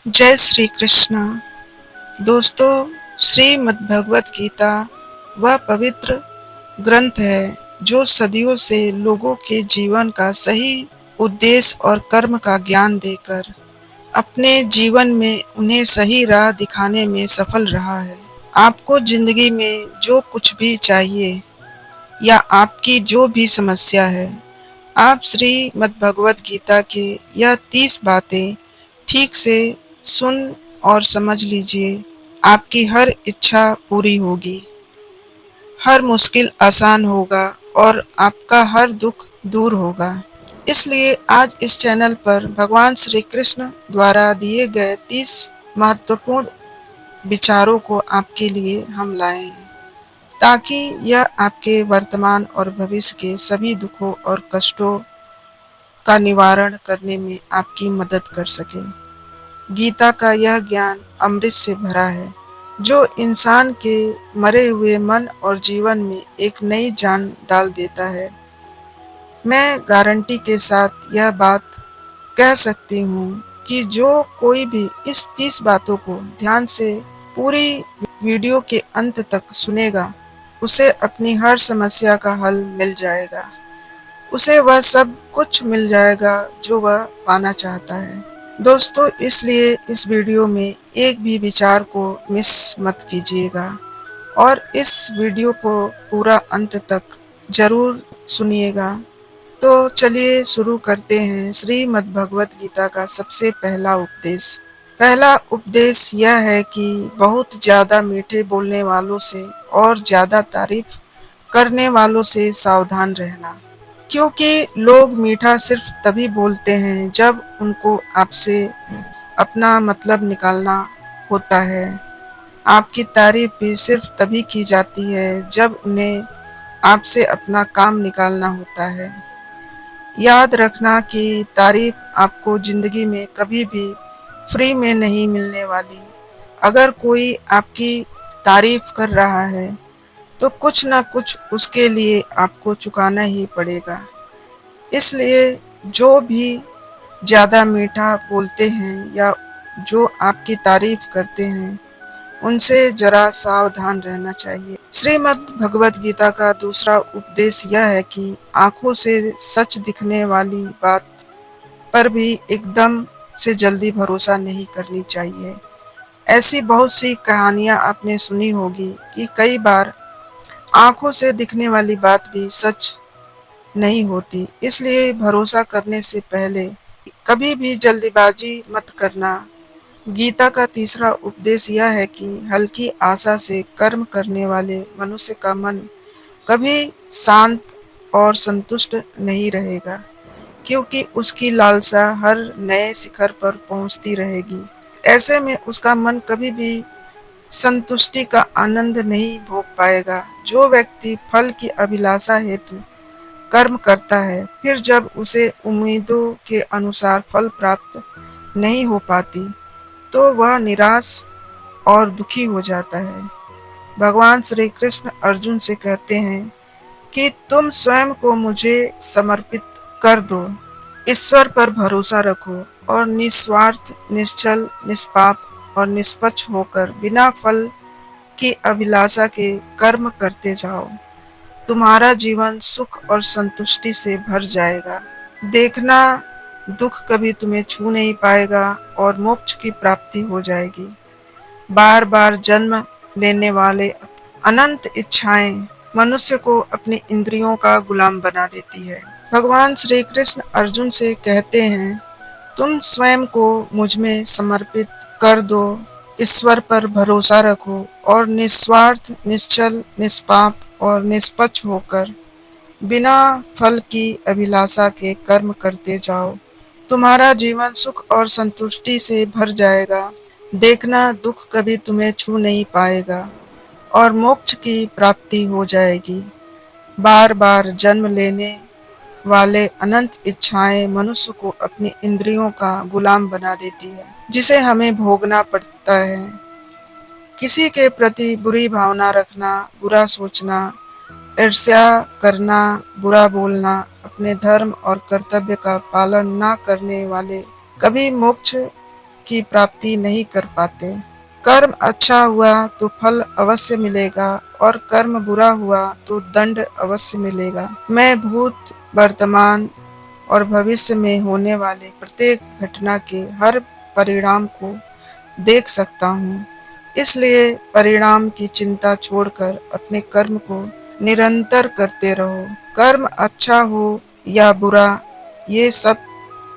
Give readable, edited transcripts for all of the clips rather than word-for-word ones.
जय श्री कृष्ण। दोस्तों, श्रीमद् भगवत गीता वह पवित्र ग्रंथ है जो सदियों से लोगों के जीवन का सही उद्देश्य और कर्म का ज्ञान देकर अपने जीवन में उन्हें सही राह दिखाने में सफल रहा है। आपको जिंदगी में जो कुछ भी चाहिए या आपकी जो भी समस्या है, आप श्रीमद् भगवत गीता के यह 30 बातें ठीक से सुन और समझ लीजिए। आपकी हर इच्छा पूरी होगी, हर मुश्किल आसान होगा और आपका हर दुख दूर होगा। इसलिए आज इस चैनल पर भगवान श्री कृष्ण द्वारा दिए गए 30 महत्वपूर्ण विचारों को आपके लिए हम लाए हैं, ताकि यह आपके वर्तमान और भविष्य के सभी दुखों और कष्टों का निवारण करने में आपकी मदद कर सके। गीता का यह ज्ञान अमृत से भरा है, जो इंसान के मरे हुए मन और जीवन में एक नई जान डाल देता है। मैं गारंटी के साथ यह बात कह सकती हूँ कि जो कोई भी इस 30 बातों को ध्यान से पूरी वीडियो के अंत तक सुनेगा, उसे अपनी हर समस्या का हल मिल जाएगा। उसे वह सब कुछ मिल जाएगा जो वह पाना चाहता है। दोस्तों, इसलिए इस वीडियो में एक भी विचार को मिस मत कीजिएगा और इस वीडियो को पूरा अंत तक जरूर सुनिएगा। तो चलिए शुरू करते हैं श्रीमद् भगवत गीता का सबसे पहला उपदेश। पहला उपदेश यह है कि बहुत ज्यादा मीठे बोलने वालों से और ज्यादा तारीफ करने वालों से सावधान रहना, क्योंकि लोग मीठा सिर्फ तभी बोलते हैं जब उनको आपसे अपना मतलब निकालना होता है। आपकी तारीफ भी सिर्फ तभी की जाती है जब उन्हें आपसे अपना काम निकालना होता है। याद रखना कि तारीफ आपको जिंदगी में कभी भी फ्री में नहीं मिलने वाली। अगर कोई आपकी तारीफ कर रहा है तो कुछ ना कुछ उसके लिए आपको चुकाना ही पड़ेगा। इसलिए जो भी ज़्यादा मीठा बोलते हैं या जो आपकी तारीफ करते हैं, उनसे जरा सावधान रहना चाहिए। श्रीमद् भगवत गीता का दूसरा उपदेश यह है कि आंखों से सच दिखने वाली बात पर भी एकदम से जल्दी भरोसा नहीं करनी चाहिए। ऐसी बहुत सी कहानियां आपने सुनी होगी कि कई बार आंखों से दिखने वाली बात भी सच नहीं होती। इसलिए भरोसा करने से पहले कभी भी जल्दबाजी मत करना। गीता का तीसरा उपदेश यह है कि हल्की आशा से कर्म करने वाले मनुष्य का मन कभी शांत और संतुष्ट नहीं रहेगा, क्योंकि उसकी लालसा हर नए शिखर पर पहुंचती रहेगी। ऐसे में उसका मन कभी भी संतुष्टि का आनंद नहीं भोग पाएगा। जो व्यक्ति फल की अभिलाषा हेतु कर्म करता है, फिर जब उसे उम्मीदों के अनुसार फल प्राप्त नहीं हो पाती, तो वह निराश और दुखी हो जाता है। भगवान श्री कृष्ण अर्जुन से कहते हैं कि तुम स्वयं को मुझे समर्पित कर दो, ईश्वर पर भरोसा रखो और निस्वार्थ, निश्चल, निष्पाप और निष्पक्ष होकर बिना फल की अभिलाषा के कर्म करते जाओ। तुम्हारा जीवन सुख और संतुष्टि से भर जाएगा। देखना, दुख कभी तुम्हें छू नहीं पाएगा और मोक्ष की प्राप्ति हो जाएगी। बार बार जन्म लेने वाले अनंत इच्छाएं मनुष्य को अपनी इंद्रियों का गुलाम बना देती है। भगवान श्री कृष्ण अर्जुन से कहते हैं, तुम स्वयं को मुझ में समर्पित कर दो, ईश्वर पर भरोसा रखो और निस्वार्थ, निश्चल, निष्पाप और निष्पक्ष होकर बिना फल की अभिलाषा के कर्म करते जाओ। तुम्हारा जीवन सुख और संतुष्टि से भर जाएगा। देखना, दुख कभी तुम्हें छू नहीं पाएगा और मोक्ष की प्राप्ति हो जाएगी। बार बार जन्म लेने वाले अनंत इच्छाएं मनुष्य को अपनी इंद्रियों का गुलाम बना देती है, जिसे हमें भोगना पड़ता है। किसी के प्रति बुरी भावना रखना, बुरा सोचना, ईर्ष्या करना, बुरा बोलना, अपने धर्म और कर्तव्य का पालन न करने वाले कभी मोक्ष की प्राप्ति नहीं कर पाते। कर्म अच्छा हुआ तो फल अवश्य मिलेगा और कर्म बुरा हुआ तो दंड अवश्य मिलेगा। मैं भूत, वर्तमान और भविष्य में होने वाले प्रत्येक घटना के हर परिणाम को देख सकता हूँ। इसलिए परिणाम की चिंता छोड़कर अपने कर्म को निरंतर करते रहो। कर्म अच्छा हो या बुरा, ये सब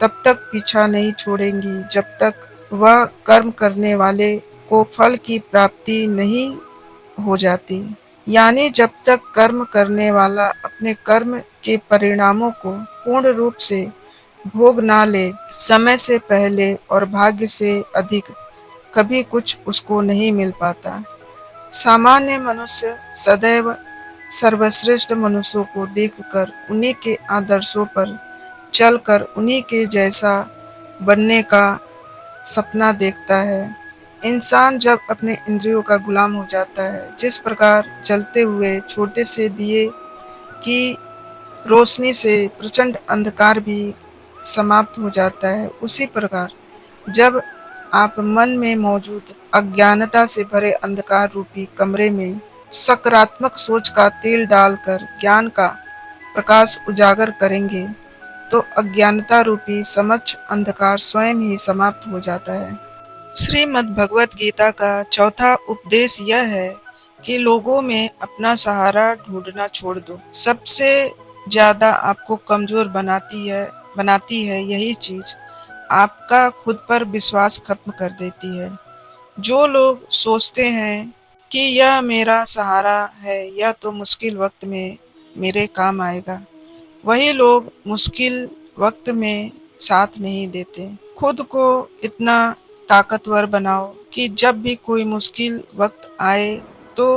तब तक पीछा नहीं छोड़ेंगी जब तक वह कर्म करने वाले को फल की प्राप्ति नहीं हो जाती। यानी जब तक कर्म करने वाला अपने कर्म के परिणामों को पूर्ण रूप से भोग ना ले, समय से पहले और भाग्य से अधिक कभी कुछ उसको नहीं मिल पाता। सामान्य मनुष्य सदैव सर्वश्रेष्ठ मनुष्यों को देखकर उन्हीं के आदर्शों पर चलकर उन्हीं के जैसा बनने का सपना देखता है। इंसान जब अपने इंद्रियों का गुलाम हो जाता है, जिस प्रकार जलते हुए छोटे से दिए की रोशनी से प्रचंड अंधकार भी समाप्त हो जाता है, उसी प्रकार जब आप मन में मौजूद अज्ञानता से भरे अंधकार रूपी कमरे में सकारात्मक सोच का तेल डालकर ज्ञान का प्रकाश उजागर करेंगे, तो अज्ञानता रूपी समक्ष अंधकार स्वयं ही समाप्त हो जाता है। श्रीमद् भगवत गीता का चौथा उपदेश यह है कि लोगों में अपना सहारा ढूंढना छोड़ दो। सबसे ज्यादा आपको कमजोर बनाती है यही चीज आपका खुद पर विश्वास खत्म कर देती है। जो लोग सोचते हैं कि यह मेरा सहारा है, यह तो मुश्किल वक्त में मेरे काम आएगा, वही लोग मुश्किल वक्त में साथ नहीं देते। खुद को इतना ताकतवर बनाओ कि जब भी कोई मुश्किल वक्त आए तो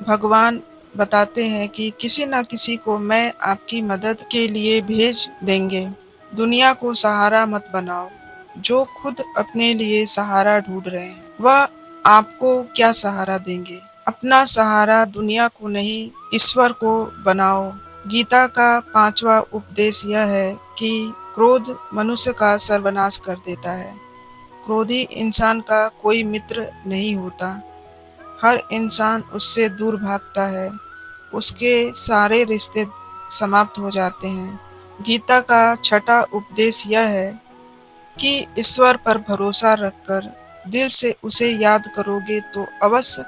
भगवान बताते हैं कि किसी न किसी को मैं आपकी मदद के लिए भेज देंगे। दुनिया को सहारा मत बनाओ। जो खुद अपने लिए सहारा ढूंढ रहे हैं, वह आपको क्या सहारा देंगे। अपना सहारा दुनिया को नहीं, ईश्वर को बनाओ। गीता का पांचवा उपदेश यह है कि क्रोध मनुष्य का सर्वनाश कर देता है। क्रोधी इंसान का कोई मित्र नहीं होता। हर इंसान उससे दूर भागता है। उसके सारे रिश्ते समाप्त हो जाते हैं। गीता का छठा उपदेश यह है कि ईश्वर पर भरोसा रखकर दिल से उसे याद करोगे तो अवश्य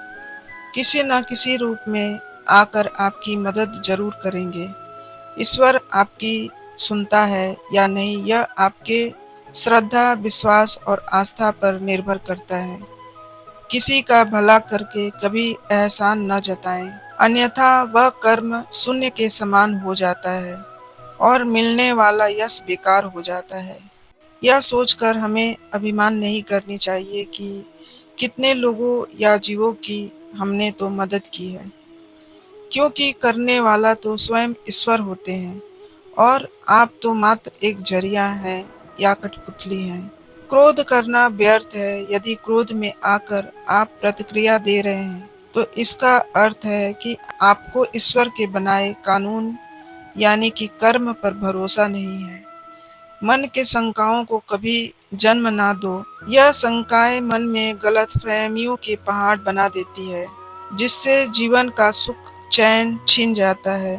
किसी न किसी रूप में आकर आपकी मदद जरूर करेंगे। ईश्वर आपकी सुनता है या नहीं, यह आपके श्रद्धा, विश्वास और आस्था पर निर्भर करता है। किसी का भला करके कभी एहसान न जताएं, अन्यथा वह कर्म शून्य के समान हो जाता है और मिलने वाला यश बेकार हो जाता है। यह सोचकर हमें अभिमान नहीं करनी चाहिए कि कितने लोगों या जीवों की हमने तो मदद की है, क्योंकि करने वाला तो स्वयं ईश्वर होते हैं और आप तो मात्र एक जरिया हैं या कठपुतली हैं। क्रोध करना व्यर्थ है। यदि क्रोध में आकर आप प्रतिक्रिया दे रहे हैं, तो इसका अर्थ है कि आपको ईश्वर के बनाए कानून यानी कि कर्म पर भरोसा नहीं है। मन के शंकाओं को कभी जन्म ना दो। यह शंकाएं मन में गलतफहमियों के पहाड़ बना देती है, जिससे जीवन का सुख चैन छिन जाता है।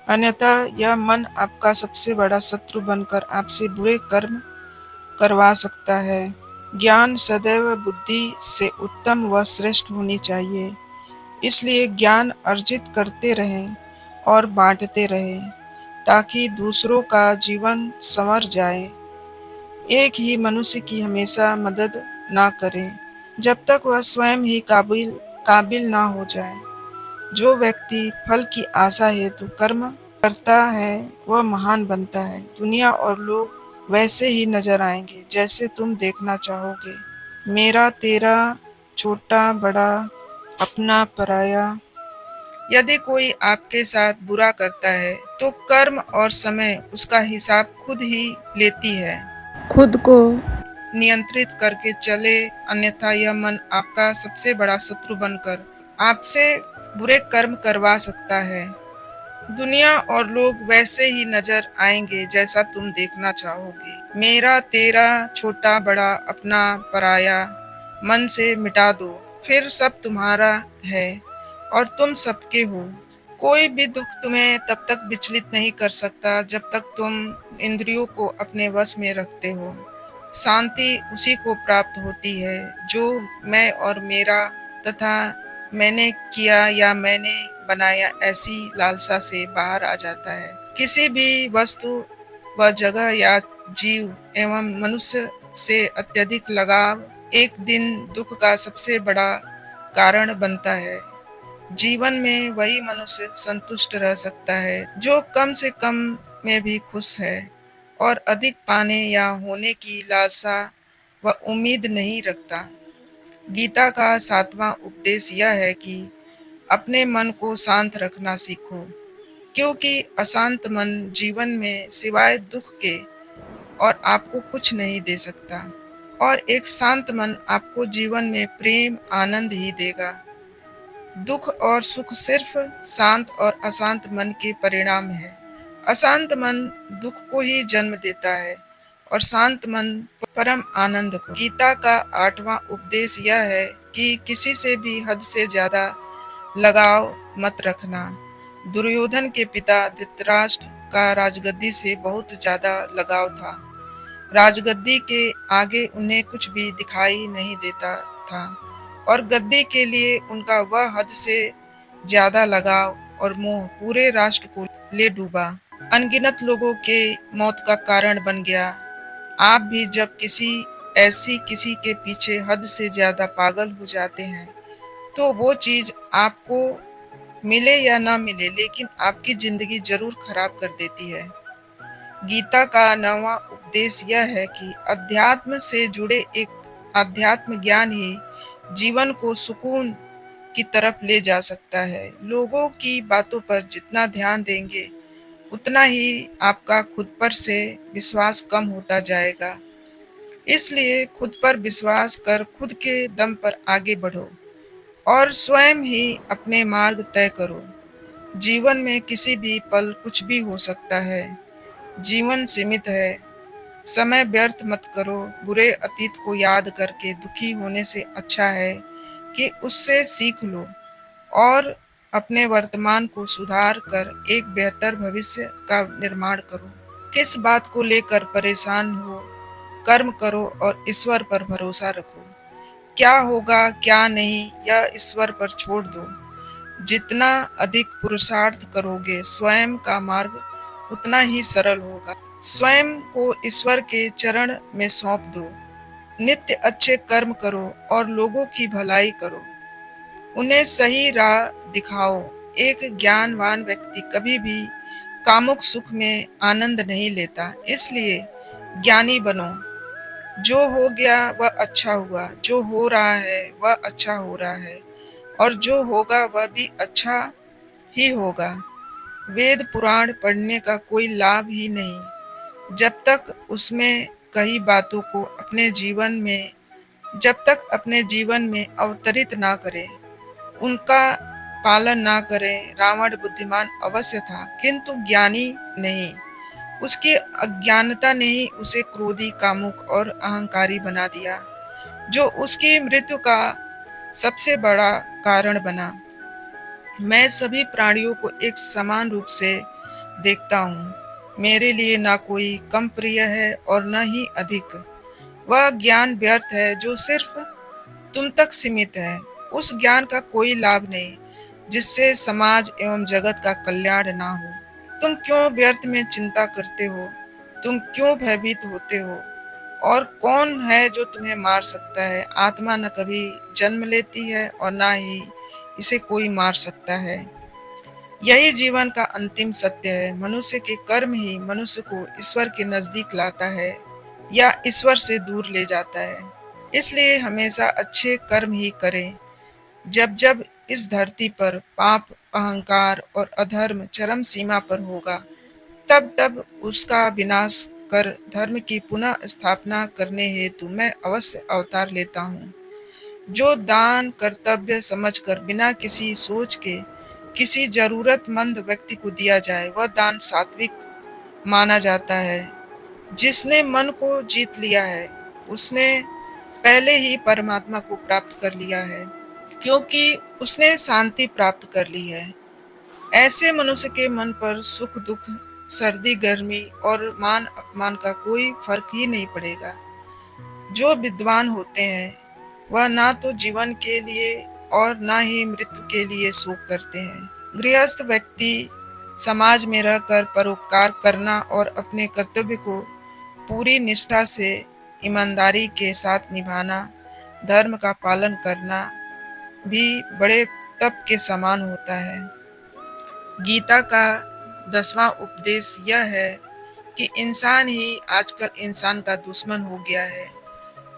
अन्यथा यह मन आपका सबसे बड़ा शत्रु बनकर आपसे बुरे कर्म करवा सकता है। ज्ञान सदैव बुद्धि से उत्तम व श्रेष्ठ होनी चाहिए। इसलिए ज्ञान अर्जित करते रहें और बांटते रहें, ताकि दूसरों का जीवन संवर जाए। एक ही मनुष्य की हमेशा मदद ना करें जब तक वह स्वयं ही काबिल काबिल ना हो जाए। जो व्यक्ति फल की आशा हेतु कर्म करता है, वह महान बनता है। दुनिया और लोग वैसे ही नजर आएंगे जैसे तुम देखना चाहोगे। मेरा तेरा, छोटा बड़ा, अपना पराया। यदि कोई आपके साथ बुरा करता है, तो कर्म और समय उसका हिसाब खुद ही लेती है। खुद को नियंत्रित करके चले, अन्यथा यह मन आपका सबसे बड़ा शत्रु बनकर आपसे बुरे कर्म करवा सकता है। दुनिया और लोग वैसे ही नजर आएंगे जैसा तुम देखना चाहोगे। मेरा तेरा छोटा बड़ा अपना पराया मन से मिटा दो, फिर सब तुम्हारा है और तुम सबके हो। कोई भी दुख तुम्हें तब तक विचलित नहीं कर सकता जब तक तुम इंद्रियों को अपने वश में रखते हो। शांति उसी को प्राप्त होती है जो मैं और मेरा तथा मैंने किया या मैंने बनाया ऐसी लालसा से बाहर आ जाता है। किसी भी वस्तु व जगह या जीव एवं मनुष्य से अत्यधिक लगाव एक दिन दुख का सबसे बड़ा कारण बनता है। जीवन में वही मनुष्य संतुष्ट रह सकता है जो कम से कम में भी खुश है और अधिक पाने या होने की लालसा व उम्मीद नहीं रखता। गीता का 7वां उपदेश यह है कि अपने मन को शांत रखना सीखो, क्योंकि अशांत मन जीवन में सिवाय दुख के और आपको कुछ नहीं दे सकता, और एक शांत मन आपको जीवन में प्रेम आनंद ही देगा। दुख और सुख सिर्फ शांत और अशांत मन के परिणाम है। अशांत मन दुख को ही जन्म देता है और शांत मन परम आनंद को। गीता का 8वां उपदेश यह है कि किसी से भी हद से ज्यादा लगाव मत रखना। दुर्योधन के पिता धृतराष्ट्र का राजगद्दी से बहुत ज्यादा लगाव था। राजगद्दी के आगे उन्हें कुछ भी दिखाई नहीं देता था और गद्दी के लिए उनका वह हद से ज्यादा लगाव और मोह पूरे राष्ट्र को ले डूबा। अनगिनत लोगों के मौत का कारण बन गया। आप भी जब किसी के पीछे हद से ज्यादा पागल हो जाते हैं तो वो चीज आपको मिले या ना मिले लेकिन आपकी जिंदगी जरूर खराब कर देती है। गीता का 9वां उपदेश यह है कि अध्यात्म से जुड़े एक आध्यात्म ज्ञान ही जीवन को सुकून की तरफ ले जा सकता है। लोगों की बातों पर जितना ध्यान देंगे उतना ही आपका खुद पर से विश्वास कम होता जाएगा। इसलिए खुद पर विश्वास कर खुद के दम पर आगे बढ़ो और स्वयं ही अपने मार्ग तय करो। जीवन में किसी भी पल कुछ भी हो सकता है। जीवन सीमित है। समय व्यर्थ मत करो। बुरे अतीत को याद करके दुखी होने से अच्छा है कि उससे सीख लो और अपने वर्तमान को सुधार कर एक बेहतर भविष्य का निर्माण करो। किस बात को लेकर परेशान हो, कर्म करो और ईश्वर पर भरोसा रखो। क्या होगा क्या नहीं यह ईश्वर पर छोड़ दो। जितना अधिक पुरुषार्थ करोगे स्वयं का मार्ग उतना ही सरल होगा। स्वयं को ईश्वर के चरण में सौंप दो। नित्य अच्छे कर्म करो और लोगों की भलाई करो। उन्हें सही राह दिखाओ। एक ज्ञानवान व्यक्ति कभी भी कामुक सुख में आनंद नहीं लेता, इसलिए ज्ञानी बनो। जो हो गया वह अच्छा हुआ, जो हो रहा है वह अच्छा हो रहा है और जो होगा वह भी अच्छा ही होगा। वेद पुराण पढ़ने का कोई लाभ ही नहीं जब तक उसमें कई बातों को जब तक अपने जीवन में अवतरित ना करें, उनका पालन ना करें। रावण बुद्धिमान अवश्य था किंतु ज्ञानी नहीं। उसकी अज्ञानता ने ही उसे क्रोधी, कामुक और अहंकारी बना दिया, जो उसकी मृत्यु का सबसे बड़ा कारण बना। मैं सभी प्राणियों को एक समान रूप से देखता हूँ। मेरे लिए ना कोई कम प्रिय है और न ही अधिक। वह ज्ञान व्यर्थ है जो सिर्फ तुम तक सीमित है। उस ज्ञान का कोई लाभ नहीं जिससे समाज एवं जगत का कल्याण ना हो। तुम क्यों व्यर्थ में चिंता करते हो? तुम क्यों भयभीत होते हो? और कौन है जो तुम्हें मार सकता है? आत्मा न कभी जन्म लेती है और ना ही इसे कोई मार सकता है। यही जीवन का अंतिम सत्य है। मनुष्य के कर्म ही मनुष्य को ईश्वर के नजदीक लाता है या ईश्वर से दूर ले जाता है। इसलिए हमेशा अच्छे कर्म ही करें। जब जब इस धरती पर पाप, अहंकार और अधर्म चरम सीमा पर होगा, तब तब उसका विनाश कर धर्म की पुनः स्थापना करने हेतु मैं अवश्य अवतार लेता हूँ। जो दान कर्तव्य समझकर बिना किसी सोच के किसी ज़रूरतमंद व्यक्ति को दिया जाए, वह दान सात्विक माना जाता है। जिसने मन को जीत लिया है, उसने पहले ही परमात्मा को प्राप्त कर लिया है, क्योंकि उसने शांति प्राप्त कर ली है। ऐसे मनुष्य के मन पर सुख-दुःख, सर्दी-गर्मी और मान-अपमान का कोई फ़र्क ही नहीं पड़ेगा। जो विद्वान होते हैं, वह ना तो जीवन के लिए और ना ही मृत्यु के लिए शोक करते हैं। गृहस्थ व्यक्ति समाज में रहकर परोपकार करना और अपने कर्तव्य को पूरी निष्ठा से ईमानदारी के साथ निभाना, धर्म का पालन करना भी बड़े तप के समान होता है। गीता का 10वां उपदेश यह है कि इंसान ही आजकल इंसान का दुश्मन हो गया है।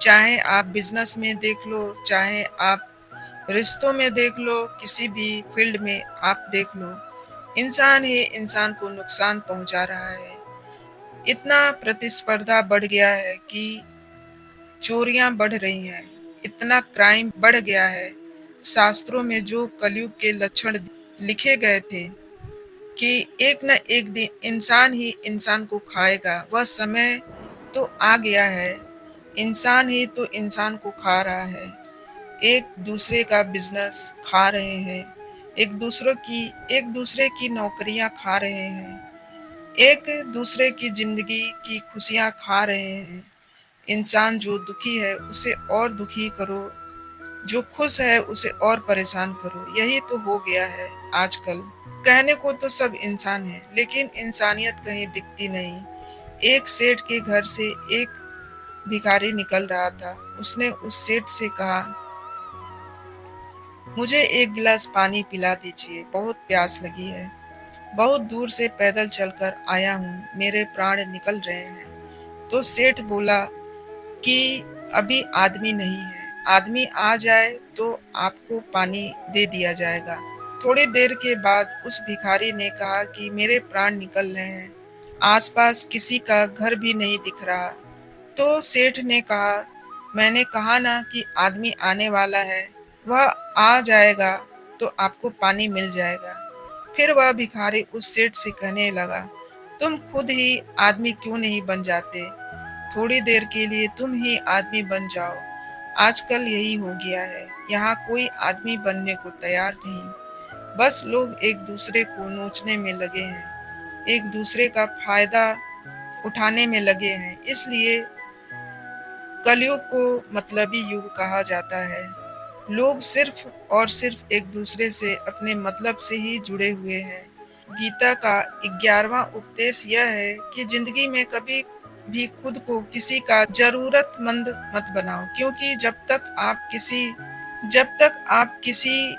चाहे आप बिजनेस में देख लो, चाहे आप रिश्तों में देख लो, किसी भी फील्ड में आप देख लो, इंसान ही इंसान को नुकसान पहुंचा रहा है। इतना प्रतिस्पर्धा बढ़ गया है कि चोरियां बढ़ रही हैं, इतना क्राइम बढ़ गया है। शास्त्रों में जो कलयुग के लक्षण लिखे गए थे कि एक न एक दिन इंसान ही इंसान को खाएगा, वह समय तो आ गया है। इंसान ही तो इंसान को खा रहा है। एक दूसरे का बिजनेस खा रहे हैं, एक दूसरे की नौकरियां खा रहे हैं, एक दूसरे की जिंदगी की खुशियां खा रहे हैं। इंसान जो दुखी है उसे और दुखी करो, जो खुश है उसे और परेशान करो। यही तो हो गया है आजकल। कहने को तो सब इंसान है, लेकिन इंसानियत कहीं दिखती नहीं। एक सेठ के घर से एक भिखारी निकल रहा था। उसने उस सेठ से कहा, मुझे एक गिलास पानी पिला दीजिए, बहुत प्यास लगी है। बहुत दूर से पैदल चलकर आया हूँ, मेरे प्राण निकल रहे हैं। तो सेठ बोला कि अभी आदमी नहीं है, आदमी आ जाए तो आपको पानी दे दिया जाएगा। थोड़ी देर के बाद उस भिखारी ने कहा कि मेरे प्राण निकल रहे हैं, आसपास किसी का घर भी नहीं दिख रहा। तो सेठ ने कहा, मैंने कहा ना कि आदमी आने वाला है, वह आ जाएगा तो आपको पानी मिल जाएगा। फिर वह भिखारी उस सेठ से कहने लगा, तुम खुद ही आदमी क्यों नहीं बन जाते? थोड़ी देर के लिए तुम ही आदमी बन जाओ। आजकल यही हो गया है, यहाँ कोई आदमी बनने को तैयार नहीं। बस लोग एक दूसरे को नोचने में लगे हैं, एक दूसरे का फायदा उठाने में लगे हैं। इसलिए कलयुग को मतलबी युग कहा जाता है। लोग सिर्फ और सिर्फ एक दूसरे से अपने मतलब से ही जुड़े हुए हैं। गीता का 11वां उपदेश यह है कि जिंदगी में कभी भी खुद को किसी का जरूरतमंद मत बनाओ, क्योंकि जब तक आप किसी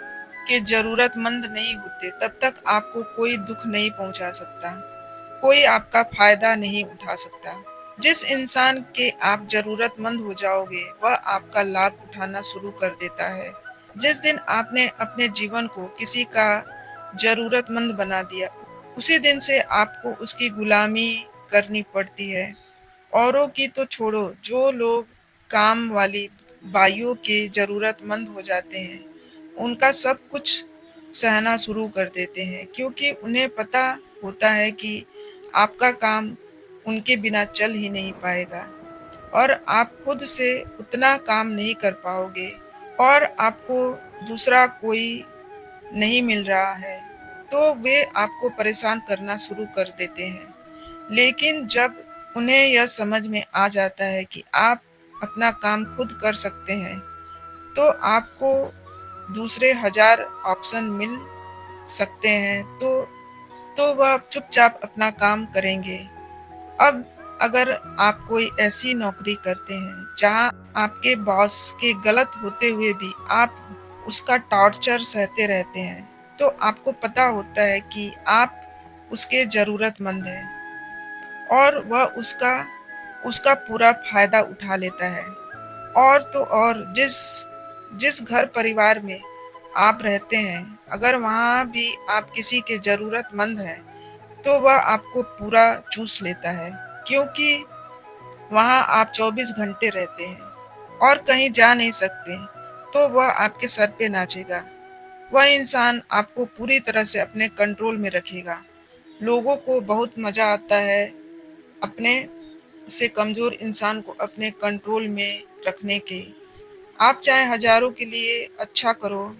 के जरूरतमंद नहीं होते, तब तक आपको कोई दुख नहीं पहुंचा सकता, कोई आपका फायदा नहीं उठा सकता। जिस इंसान के आप जरूरतमंद हो जाओगे, वह आपका लाभ उठाना शुरू कर देता है। जिस दिन आपने अपने जीवन को किसी का जरूरतमंद बना दिया, उसी दिन से आपको उसकी गुलामी करनी पड़ती है। औरों की तो छोड़ो, जो लोग काम वाली बाइयों के जरूरतमंद हो जाते हैं, उनका सब कुछ सहना शुरू कर देते हैं, क्योंकि उन्हें पता होता है कि आपका काम उनके बिना चल ही नहीं पाएगा और आप खुद से उतना काम नहीं कर पाओगे और आपको दूसरा कोई नहीं मिल रहा है, तो वे आपको परेशान करना शुरू कर देते हैं। लेकिन जब उन्हें यह समझ में आ जाता है कि आप अपना काम खुद कर सकते हैं, तो आपको दूसरे हजार ऑप्शन मिल सकते हैं, तो वह चुपचाप अपना काम करेंगे। अब अगर आप कोई ऐसी नौकरी करते हैं जहां आपके बॉस के गलत होते हुए भी आप उसका टॉर्चर सहते रहते हैं, तो आपको पता होता है कि आप उसके ज़रूरतमंद हैं और वह उसका उसका पूरा फ़ायदा उठा लेता है। और तो और जिस जिस घर परिवार में आप रहते हैं, अगर वहाँ भी आप किसी के ज़रूरतमंद हैं, तो वह आपको पूरा चूस लेता है, क्योंकि वहाँ आप 24 घंटे रहते हैं और कहीं जा नहीं सकते, तो वह आपके सर पे नाचेगा। वह इंसान आपको पूरी तरह से अपने कंट्रोल में रखेगा। लोगों को बहुत मज़ा आता है अपने से कमज़ोर इंसान को अपने कंट्रोल में रखने के। आप चाहे हज़ारों के लिए अच्छा करो,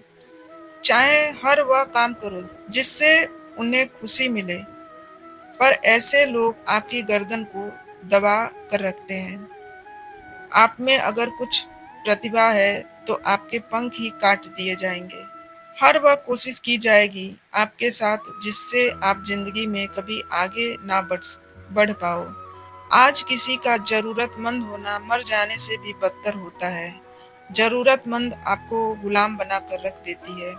चाहे हर वह काम करो जिससे उन्हें खुशी मिले, पर ऐसे लोग आपकी गर्दन को दबा कर रखते हैं। आप में अगर कुछ प्रतिभा है तो आपके पंख ही काट दिए जाएँगे। हर वह कोशिश की जाएगी आपके साथ जिससे आप ज़िंदगी में कभी आगे ना बढ़ पाओ। आज किसी का ज़रूरतमंद होना मर जाने से भी बदतर होता है। ज़रूरतमंद आपको गुलाम बनाकर रख देती है।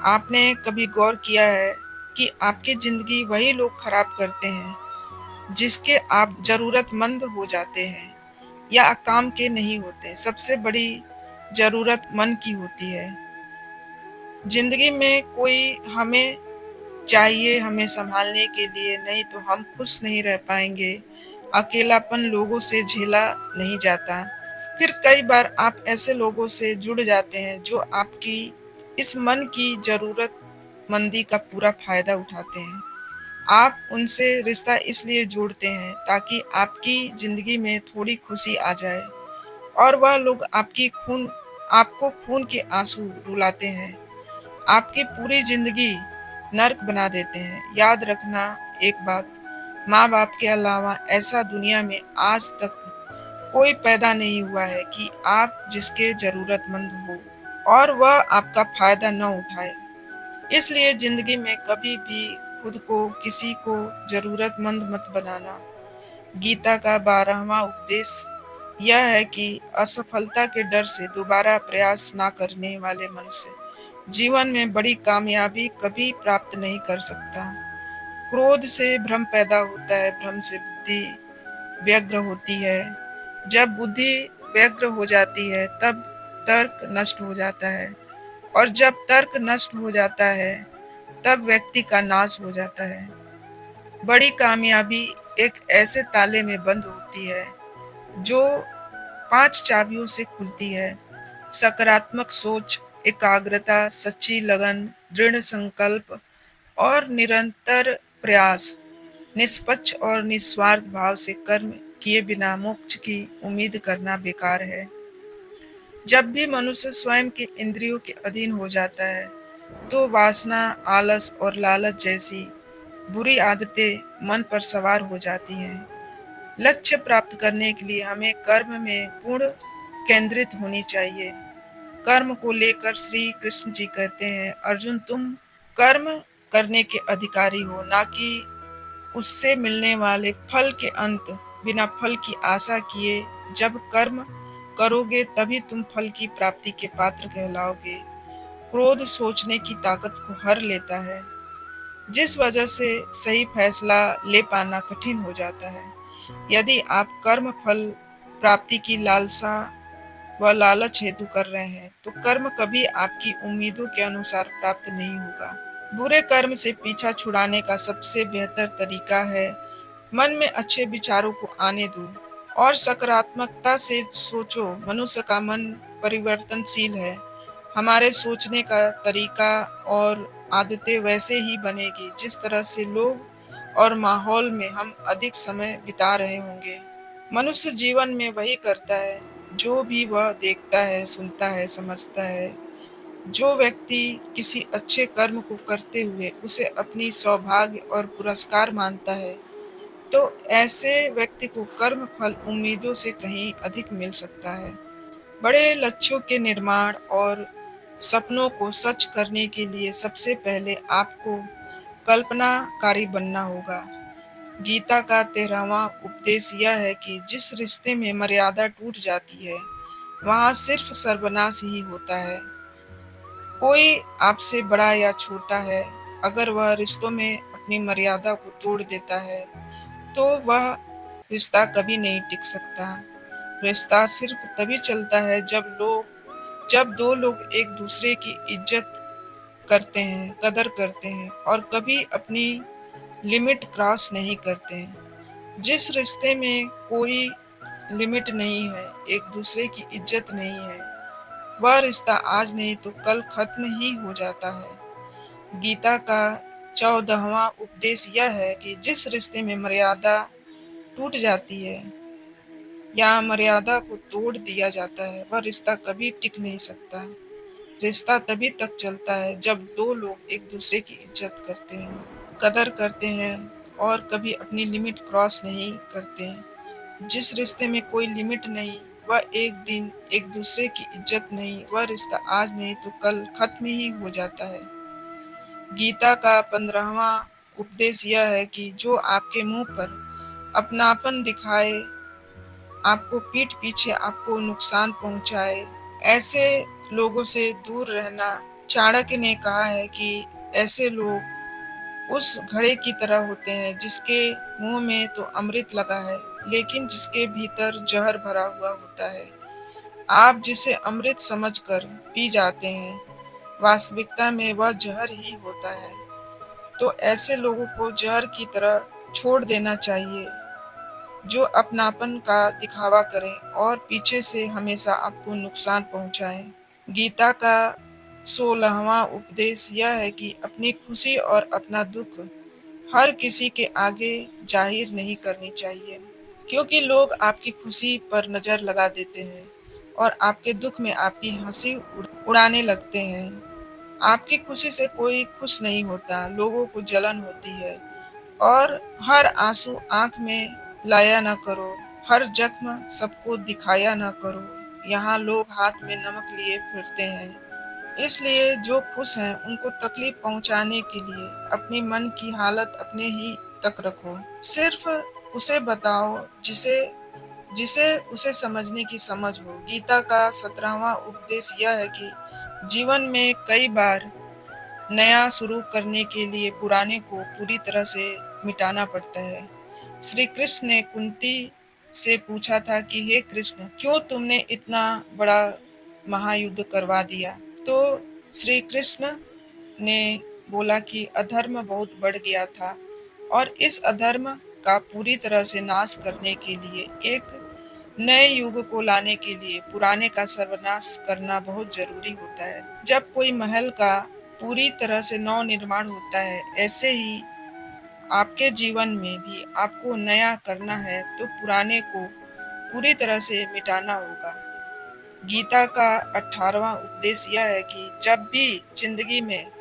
आपने कभी गौर किया है कि आपकी ज़िंदगी वही लोग खराब करते हैं, जिसके आप ज़रूरतमंद हो जाते हैं या काम के नहीं होते। सबसे बड़ी ज़रूरत मन की होती है। ज़िंदगी में कोई हमें चाहिए हमें सँभालने के लिए, नहीं तो हम खुश नहीं रह पाएँगे। अकेलापन लोगों से झेला नहीं जाता। फिर कई बार आप ऐसे लोगों से जुड़ जाते हैं जो आपकी इस मन की ज़रूरतमंदी का पूरा फ़ायदा उठाते हैं। आप उनसे रिश्ता इसलिए जोड़ते हैं ताकि आपकी ज़िंदगी में थोड़ी खुशी आ जाए और वह लोग आपको खून के आँसू रुलाते हैं। आपकी पूरी ज़िंदगी नर्क बना देते हैं। याद रखना एक बात, माँ-बाप के अलावा ऐसा दुनिया में आज तक कोई पैदा नहीं हुआ है कि आप जिसके ज़रूरतमंद हो और वह आपका फ़ायदा न उठाए। इसलिए ज़िंदगी में कभी भी खुद को किसी को ज़रूरतमंद मत बनाना। गीता का 12वां उपदेश यह है कि असफलता के डर से दोबारा प्रयास ना करने वाले मनुष्य जीवन में बड़ी कामयाबी कभी प्राप्त नहीं कर सकता। क्रोध से भ्रम पैदा होता है, भ्रम से बुद्धि व्यग्र होती है। जब बुद्धि व्यग्र हो जाती है, तब तर्क नष्ट हो जाता है और जब तर्क नष्ट हो जाता है, तब व्यक्ति का नाश हो जाता है। बड़ी कामयाबी एक ऐसे ताले में बंद होती है जो 5 चाबियों से खुलती है। सकारात्मक सोच, एकाग्रता, सच्ची लगन, दृढ़ संकल्प और निरंतर प्रयास। निष्पक्ष और निस्वार्थ भाव से कर्म किए बिना मोक्ष की उम्मीद करना बेकार है। जब भी मनुष्य स्वयं के इंद्रियों के अधीन हो जाता है, तो वासना, आलस और लालच जैसी बुरी आदतें मन पर सवार हो जाती हैं। लक्ष्य प्राप्त करने के लिए हमें कर्म में पूर्ण केंद्रित होनी चाहिए। कर्म को लेकर श्री कृष्ण जी कहते हैं, अर्जुन तुम कर्म करने के अधिकारी हो, ना कि उससे मिलने वाले फल के अंत बिना फल की आशा किए। जब कर्म करोगे तभी तुम फल की प्राप्ति के पात्र कहलाओगे। क्रोध सोचने की ताकत को हर लेता है, जिस वजह से सही फैसला ले पाना कठिन हो जाता है। यदि आप कर्म फल प्राप्ति की लालसा व लालच हेतु कर रहे हैं, तो कर्म कभी आपकी उम्मीदों के अनुसार प्राप्त नहीं होगा। बुरे कर्म से पीछा छुड़ाने का सबसे बेहतर तरीका है मन में अच्छे विचारों को आने दो और सकारात्मकता से सोचो। मनुष्य का मन परिवर्तनशील है। हमारे सोचने का तरीका और आदतें वैसे ही बनेगी जिस तरह से लोग और माहौल में हम अधिक समय बिता रहे होंगे। मनुष्य जीवन में वही करता है जो भी वह देखता है, सुनता है, समझता है। जो व्यक्ति किसी अच्छे कर्म को करते हुए उसे अपनी सौभाग्य और पुरस्कार मानता है, तो ऐसे व्यक्ति को कर्म फल उम्मीदों से कहीं अधिक मिल सकता है। बड़े लक्ष्यों के निर्माण और सपनों को सच करने के लिए सबसे पहले आपको कल्पनाकारी बनना होगा। गीता का 13वां उपदेश यह है कि जिस रिश्ते में मर्यादा टूट जाती है, वहाँ सिर्फ सर्वनाश ही होता है। कोई आपसे बड़ा या छोटा है, अगर वह रिश्तों में अपनी मर्यादा को तोड़ देता है, तो वह रिश्ता कभी नहीं टिक सकता। रिश्ता सिर्फ तभी चलता है जब दो लोग एक दूसरे की इज्जत करते हैं, कदर करते हैं और कभी अपनी लिमिट क्रॉस नहीं करते हैं। जिस रिश्ते में कोई लिमिट नहीं है, एक दूसरे की इज्जत नहीं है, वह रिश्ता आज नहीं तो कल खत्म ही हो जाता है। गीता का 14वां उपदेश यह है कि जिस रिश्ते में मर्यादा टूट जाती है या मर्यादा को तोड़ दिया जाता है, वह रिश्ता कभी टिक नहीं सकता। रिश्ता तभी तक चलता है जब दो लोग एक दूसरे की इज्जत करते हैं, कदर करते हैं और कभी अपनी लिमिट क्रॉस नहीं करते हैं। जिस रिश्ते में कोई लिमिट नहीं, वह एक दिन एक दूसरे की इज्जत नहीं, वह रिश्ता आज नहीं तो कल खत्म ही हो जाता है। गीता का 15वां उपदेश यह है कि जो आपके मुंह पर अपनापन दिखाए, आपको पीठ पीछे आपको नुकसान पहुंचाए, ऐसे लोगों से दूर रहना। चाणक्य ने कहा है कि ऐसे लोग उस घड़े की तरह होते हैं जिसके मुंह में तो अमृत लगा है, लेकिन जिसके भीतर जहर भरा हुआ होता है। आप जिसे अमृत समझकर पी जाते हैं, वास्तविकता में वह जहर ही होता है। तो ऐसे लोगों को जहर की तरह छोड़ देना चाहिए, जो अपनापन का दिखावा करें और पीछे से हमेशा आपको नुकसान पहुंचाएं। गीता का 16वां उपदेश यह है कि अपनी खुशी और अपना दुख हर किसी के आगे जाहिर नहीं करनी चाहिए, क्योंकि लोग आपकी खुशी पर नजर लगा देते हैं और आपके दुख में आपकी हंसी उड़ाने लगते हैं। आपकी खुशी से कोई खुश नहीं होता, लोगों को जलन होती है। और हर आंसू आंख में लाया ना करो, हर जख्म सबको दिखाया ना करो। यहाँ लोग हाथ में नमक लिए फिरते हैं, इसलिए जो खुश हैं उनको तकलीफ पहुंचाने के लिए अपनी मन की हालत अपने ही तक रखो। सिर्फ उसे बताओ जिसे जिसे उसे समझने की समझ हो। गीता का 17वां उपदेश यह है कि जीवन में कई बार नया शुरू करने के लिए पुराने को पूरी तरह से मिटाना पड़ता है। श्री कृष्ण ने कुंती से पूछा था कि हे कृष्ण, क्यों तुमने इतना बड़ा महायुद्ध करवा दिया? तो श्री कृष्ण ने बोला कि अधर्म बहुत बढ़ गया था और इस अधर्म का पूरी तरह से नाश करने के लिए, एक नए युग को लाने के लिए पुराने का सर्वनाश करना बहुत जरूरी होता है। जब कोई महल का पूरी तरह से नव निर्माण होता है, ऐसे ही आपके जीवन में भी आपको नया करना है तो पुराने को पूरी तरह से मिटाना होगा। गीता का 18वां उपदेश यह है कि जब भी जिंदगी में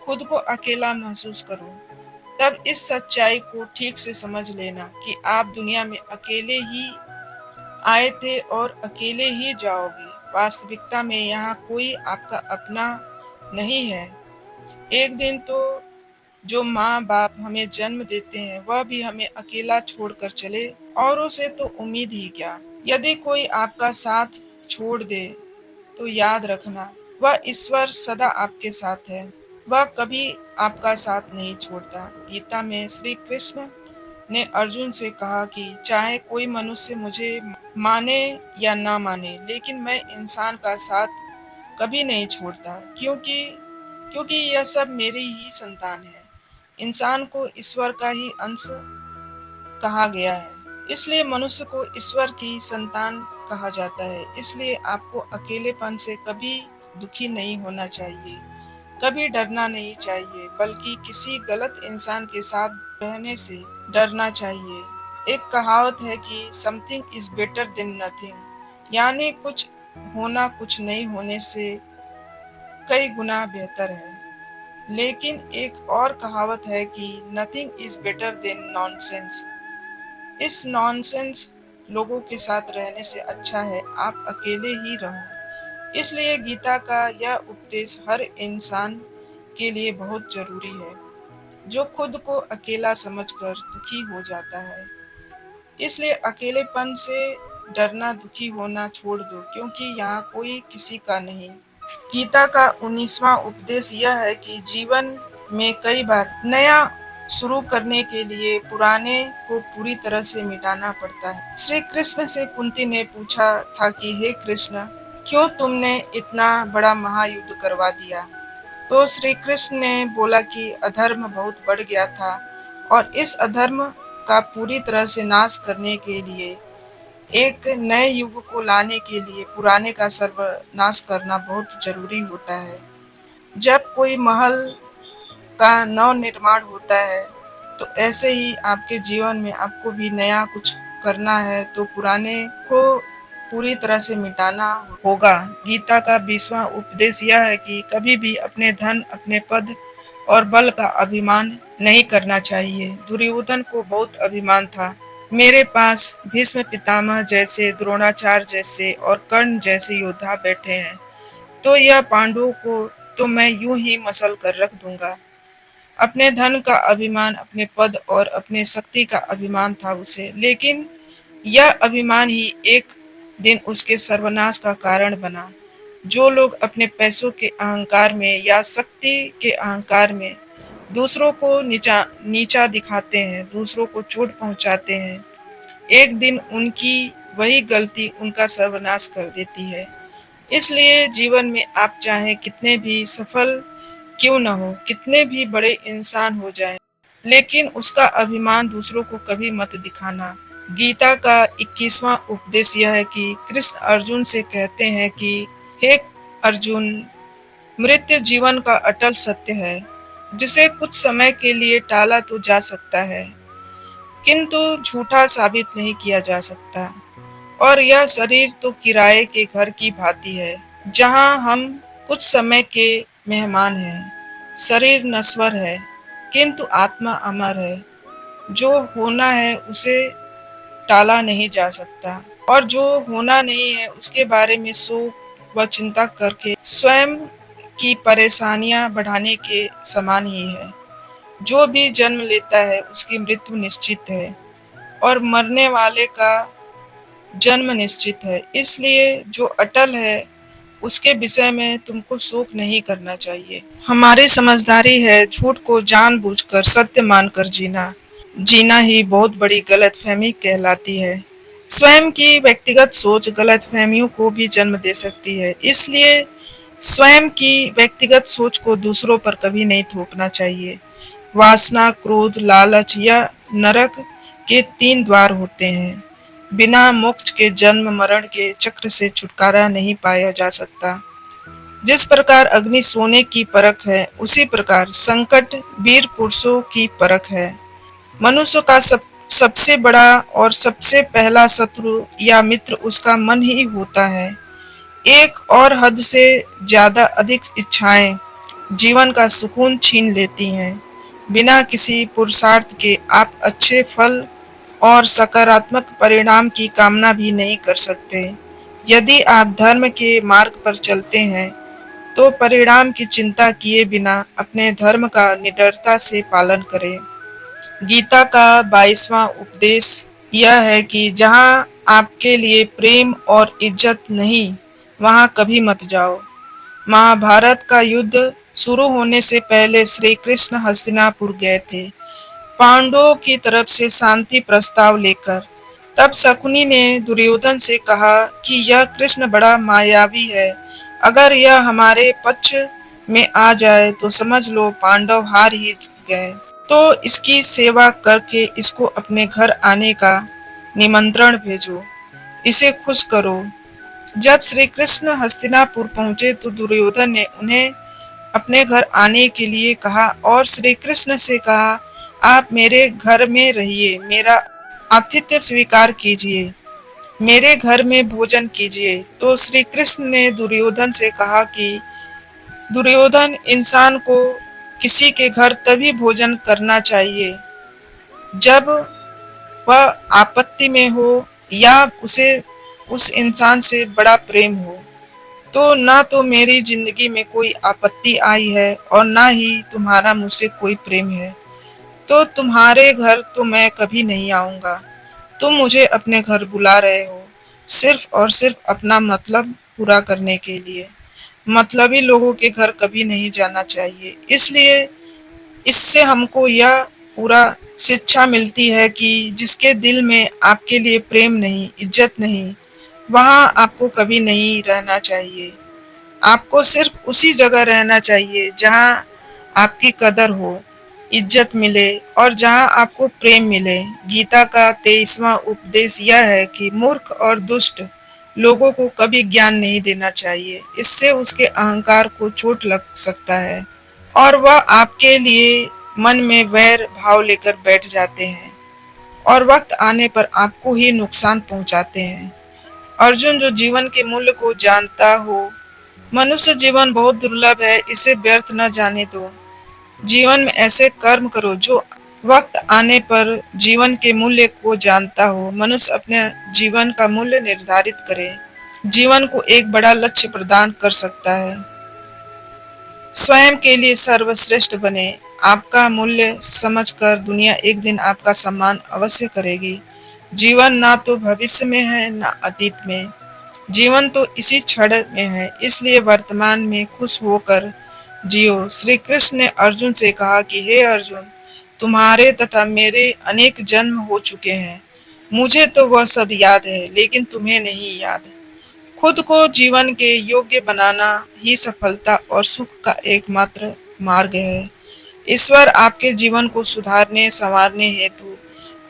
खुद को अकेला महसूस करो, तब इस सच्चाई को ठीक से समझ लेना कि आप दुनिया में अकेले ही आए थे और अकेले ही जाओगे। वास्तविकता में यहाँ कोई आपका अपना नहीं है। एक दिन तो जो माँ बाप हमें जन्म देते हैं, वह भी हमें अकेला छोड़कर चले, औरों से तो उम्मीद ही क्या। यदि कोई आपका साथ छोड़ दे तो याद रखना, वह ईश्वर सदा आपके साथ है। वह कभी आपका साथ नहीं छोड़ता। गीता में श्री कृष्ण ने अर्जुन से कहा कि चाहे कोई मनुष्य मुझे माने या ना माने, लेकिन मैं इंसान का साथ कभी नहीं छोड़ता, क्योंकि क्योंकि यह सब मेरी ही संतान है। इंसान को ईश्वर का ही अंश कहा गया है, इसलिए मनुष्य को ईश्वर की संतान कहा जाता है। इसलिए आपको अकेलेपन से कभी दुखी नहीं होना चाहिए, कभी डरना नहीं चाहिए, बल्कि किसी गलत इंसान के साथ रहने से डरना चाहिए। एक कहावत है कि something is better than nothing, यानी कुछ होना कुछ नहीं होने से कई गुना बेहतर है। लेकिन एक और कहावत है कि nothing is better than nonsense. इस नॉनसेंस लोगों के साथ रहने से अच्छा है आप अकेले ही रहो। इसलिए गीता का यह उपदेश हर इंसान के लिए बहुत जरूरी है, जो खुद को अकेला समझकर दुखी हो जाता है। इसलिए अकेलेपन से डरना, दुखी होना छोड़ दो, क्योंकि यहाँ कोई किसी का नहीं। गीता का 19वां उपदेश यह है कि जीवन में कई बार नया शुरू करने के लिए पुराने को पूरी तरह से मिटाना पड़ता है। श्री कृष्ण से कुंती ने पूछा था कि हे कृष्ण, क्यों तुमने इतना बड़ा महायुद्ध करवा दिया? तो श्री कृष्ण ने बोला कि अधर्म बहुत बढ़ गया था और इस अधर्म का पूरी तरह से नाश करने के लिए एक नए युग को लाने के लिए पुराने का सर्वनाश करना बहुत ज़रूरी होता है। जब कोई महल का नव-निर्माण होता है, तो ऐसे ही आपके जीवन में आपको भी नया कुछ करना है, तो पुराने को पूरी तरह से मिटाना होगा। गीता का 20वां उपदेश यह है कि कभी भी अपने धन, अपने पद और बल का अभिमान नहीं करना चाहिए। दुर्योधन को बहुत अभिमान था। मेरे पास भीष्म पितामह जैसे, द्रोणाचार्य जैसे और कर्ण जैसे योद्धा बैठे हैं, तो यह पांडवों को तो मैं यूं ही मसल कर रख दूंगा। अपने धन का अभिमान, अपने पद और अपने शक्ति का अभिमान था उसे, लेकिन यह अभिमान ही एक दिन उसके सर्वनाश का कारण बना। जो लोग अपने पैसों के अहंकार में या शक्ति के अहंकार में दूसरों को नीचा नीचा दिखाते हैं, दूसरों को चोट पहुंचाते हैं, एक दिन उनकी वही गलती उनका सर्वनाश कर देती है। इसलिए जीवन में आप चाहे कितने भी सफल क्यों न हो, कितने भी बड़े इंसान हो जाएं, लेकिन उसका अभिमान दूसरों को कभी मत दिखाना। गीता का 21वां उपदेश यह है कि कृष्ण अर्जुन से कहते हैं कि हे अर्जुन, मृत्यु जीवन का अटल सत्य है, जिसे कुछ समय के लिए टाला तो जा सकता है, किंतु झूठा साबित नहीं किया जा सकता। और यह शरीर तो किराए के घर की भांति है, जहाँ हम कुछ समय के मेहमान हैं। शरीर नश्वर है, किंतु आत्मा अमर है। जो होना है उसे टाला नहीं जा सकता, और जो होना नहीं है उसके बारे में शोक व चिंता करके स्वयं की परेशानियां बढ़ाने के समान ही है। जो भी जन्म लेता है उसकी मृत्यु निश्चित है, और मरने वाले का जन्म निश्चित है। इसलिए जो अटल है उसके विषय में तुमको शोक नहीं करना चाहिए। हमारी समझदारी है झूठ को जानबूझकर सत्य मानकर जीना। जीना ही बहुत बड़ी गलतफहमी कहलाती है। स्वयं की व्यक्तिगत सोच गलतफहमियों को भी जन्म दे सकती है। इसलिए स्वयं की व्यक्तिगत सोच को दूसरों पर कभी नहीं थोपना चाहिए। वासना, क्रोध, लालच या नरक के 3 द्वार होते हैं। बिना मोक्ष के जन्म मरण के चक्र से छुटकारा नहीं पाया जा सकता। जिस प्रकार अग्नि सोने की परख है, उसी प्रकार संकट वीर पुरुषों की परख है। मनुष्य का सबसे बड़ा और सबसे पहला शत्रु या मित्र उसका मन ही होता है। एक और हद से ज्यादा अधिक इच्छाएं जीवन का सुकून छीन लेती हैं। बिना किसी पुरुषार्थ के आप अच्छे फल और सकारात्मक परिणाम की कामना भी नहीं कर सकते। यदि आप धर्म के मार्ग पर चलते हैं, तो परिणाम की चिंता किए बिना अपने धर्म का निडरता से पालन करें। गीता का 22वां उपदेश यह है कि जहाँ आपके लिए प्रेम और इज्जत नहीं, वहाँ कभी मत जाओ। महाभारत का युद्ध शुरू होने से पहले श्री कृष्ण हस्तिनापुर गए थे, पांडवों की तरफ से शांति प्रस्ताव लेकर। तब शकुनी ने दुर्योधन से कहा कि यह कृष्ण बड़ा मायावी है, अगर यह हमारे पक्ष में आ जाए तो समझ लो पांडव हार ही गए। तो इसकी सेवा करके इसको अपने घर आने का निमंत्रण भेजो, इसे खुश करो। जब श्री कृष्ण हस्तिनापुर पहुंचे तो दुर्योधन ने उन्हें अपने घर आने के लिए कहा और श्री कृष्ण से कहा, आप मेरे घर में रहिए, मेरा आतिथ्य स्वीकार कीजिए, मेरे घर में भोजन कीजिए। तो श्री कृष्ण ने दुर्योधन से कहा कि दुर्योधन, इंसान को किसी के घर तभी भोजन करना चाहिए जब वह आपत्ति में हो या उसे उस इंसान से बड़ा प्रेम हो। तो ना तो मेरी जिंदगी में कोई आपत्ति आई है और ना ही तुम्हारा मुझसे कोई प्रेम है, तो तुम्हारे घर तो मैं कभी नहीं आऊंगा। तुम मुझे अपने घर बुला रहे हो सिर्फ और सिर्फ अपना मतलब पूरा करने के लिए। मतलबी लोगों के घर कभी नहीं जाना चाहिए। इसलिए इससे हमको यह पूरा शिक्षा मिलती है कि जिसके दिल में आपके लिए प्रेम नहीं, इज्जत नहीं, वहाँ आपको कभी नहीं रहना चाहिए। आपको सिर्फ उसी जगह रहना चाहिए जहाँ आपकी कदर हो। इज्जत मिले और जहाँ आपको प्रेम मिले। गीता का 23वां उपदेश यह है कि मूर्ख और दुष्ट लोगों को कभी ज्ञान नहीं देना चाहिए। इससे उसके अहंकार को चोट लग सकता है और वह आपके लिए मन में वैर भाव लेकर बैठ जाते हैं और वक्त आने पर आपको ही नुकसान पहुंचाते हैं। अर्जुन, जो जीवन के मूल्य को जानता हो, मनुष्य जीवन बहुत दुर्लभ है, इसे व्यर्थ न जाने दो। जीवन में ऐसे कर्म करो जो वक्त आने पर जीवन के मूल्य को जानता हो। मनुष्य अपने जीवन का मूल्य निर्धारित करे, जीवन को एक बड़ा लक्ष्य प्रदान कर सकता है। स्वयं के लिए सर्वश्रेष्ठ बने। आपका मूल्य समझकर दुनिया एक दिन आपका सम्मान अवश्य करेगी। जीवन ना तो भविष्य में है ना अतीत में, जीवन तो इसी क्षण में है, इसलिए वर्तमान में खुश होकर जियो। श्री कृष्ण ने अर्जुन से कहा कि हे अर्जुन, तुम्हारे तथा मेरे अनेक जन्म हो चुके हैं। मुझे तो वह सब याद है, लेकिन तुम्हें नहीं याद। खुद को जीवन के योग्य बनाना ही सफलता और सुख का एकमात्र मार्ग है। ईश्वर आपके जीवन को सुधारने संवारने हेतु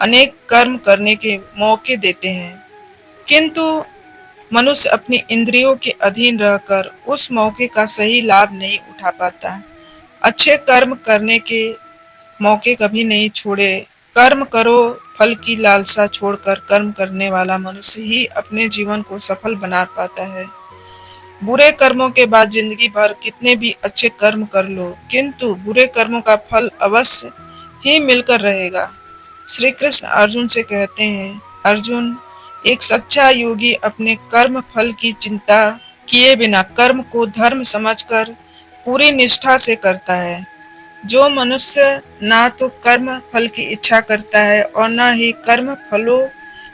अनेक कर्म करने के मौके देते हैं, किंतु मनुष्य अपनी इंद्रियों के अधीन रहकर उस मौके का सही लाभ नहीं उठा पाता। अच्छे कर्म करने के मौके कभी नहीं छोड़े। कर्म करो, फल की लालसा छोड़कर कर्म करने वाला मनुष्य ही अपने जीवन को सफल बना पाता है। बुरे कर्मों के बाद जिंदगी भर कितने भी अच्छे कर्म कर लो, किंतु बुरे कर्मों का फल अवश्य ही मिलकर रहेगा। श्री कृष्ण अर्जुन से कहते हैं, अर्जुन, एक सच्चा योगी अपने कर्म फल की चिंता किए बिना कर्म को धर्म समझकर पूरी निष्ठा से करता है। जो मनुष्य ना तो कर्म फल की इच्छा करता है और ना ही कर्म फलों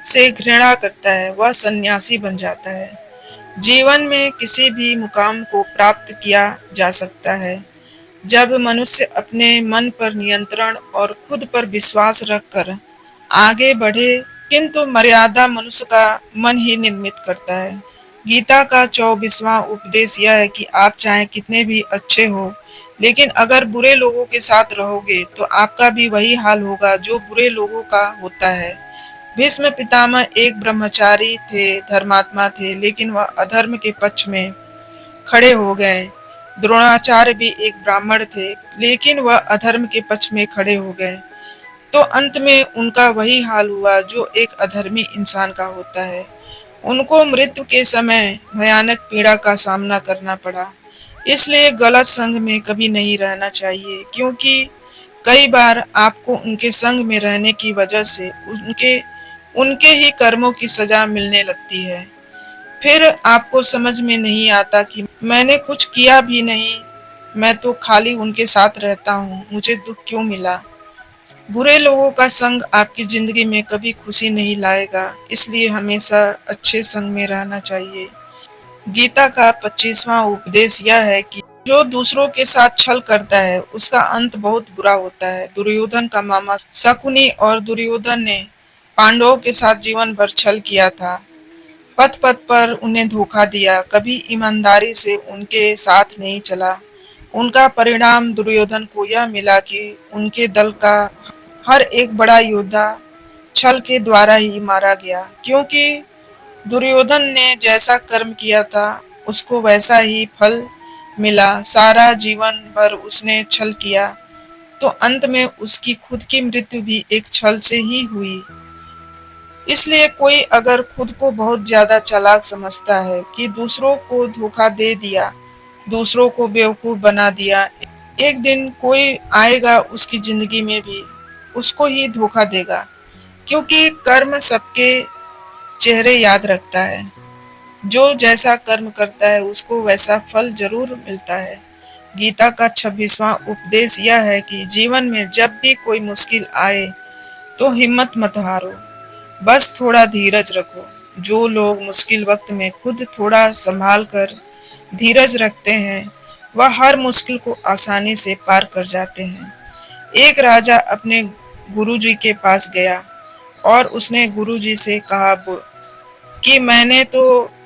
से घृणा करता है, वह सन्यासी बन जाता है। जीवन में किसी भी मुकाम को प्राप्त किया जा सकता है जब मनुष्य अपने मन पर नियंत्रण और खुद पर विश्वास रखकर आगे बढ़े, किंतु मर्यादा मनुष्य का मन ही निर्मित करता है। गीता का 24वां उपदेश यह है कि आप चाहे कितने भी अच्छे हो, लेकिन अगर बुरे लोगों के साथ रहोगे तो आपका भी वही हाल होगा जो बुरे लोगों का होता है। भीष्म पितामह एक ब्रह्मचारी थे, धर्मात्मा थे, लेकिन वह अधर्म के पक्ष में खड़े हो गए। द्रोणाचार्य भी एक ब्राह्मण थे, लेकिन वह अधर्म के पक्ष में खड़े हो गए। तो अंत में उनका वही हाल हुआ जो एक अधर्मी इंसान का होता है। उनको मृत्यु के समय भयानक पीड़ा का सामना करना पड़ा। इसलिए गलत संग में कभी नहीं रहना चाहिए, क्योंकि कई बार आपको उनके संग में रहने की वजह से उनके उनके ही कर्मों की सजा मिलने लगती है। फिर आपको समझ में नहीं आता कि मैंने कुछ किया भी नहीं, मैं तो खाली उनके साथ रहता हूँ, मुझे दुख क्यों मिला। बुरे लोगों का संग आपकी जिंदगी में कभी खुशी नहीं लाएगा, इसलिए हमेशा अच्छे संग में रहना चाहिए। गीता का 25वां उपदेश यह है कि जो दूसरों के साथ छल करता है उसका अंत बहुत बुरा होता है। दुर्योधन का मामा शकुनी और दुर्योधन ने पांडवों के साथ जीवन भर छल किया था। पथ पथ पर उन्हें धोखा दिया, कभी ईमानदारी से उनके साथ नहीं चला। उनका परिणाम दुर्योधन को यह मिला कि उनके दल का हर एक बड़ा योद्धा छल के द्वारा ही मारा गया, क्योंकि दुर्योधन ने जैसा कर्म किया था उसको वैसा ही फल मिला। सारा जीवन भर उसने छल किया, तो अंत में उसकी खुद की मृत्यु भी एक छल से ही हुई। इसलिए कोई अगर खुद को बहुत ज्यादा चालाक समझता है कि दूसरों को धोखा दे दिया, दूसरों को बेवकूफ बना दिया, एक दिन कोई आएगा उसकी जिंदगी में भी उसको ही धोखा देगा, क्योंकि कर्म सबके चेहरे याद रखता है। जो जैसा कर्म करता है उसको वैसा फल जरूर मिलता है। गीता का 26वां उपदेश यह है कि जीवन में जब भी कोई मुश्किल आए तो हिम्मत मत हारो, बस थोड़ा धीरज रखो। जो लोग मुश्किल वक्त में खुद थोड़ा संभाल कर धीरज रखते हैं वह हर मुश्किल को आसानी से पार कर जाते हैं। एक राजा अपने गुरुजी के पास गया और उसने गुरुजी से कहा कि मैंने तो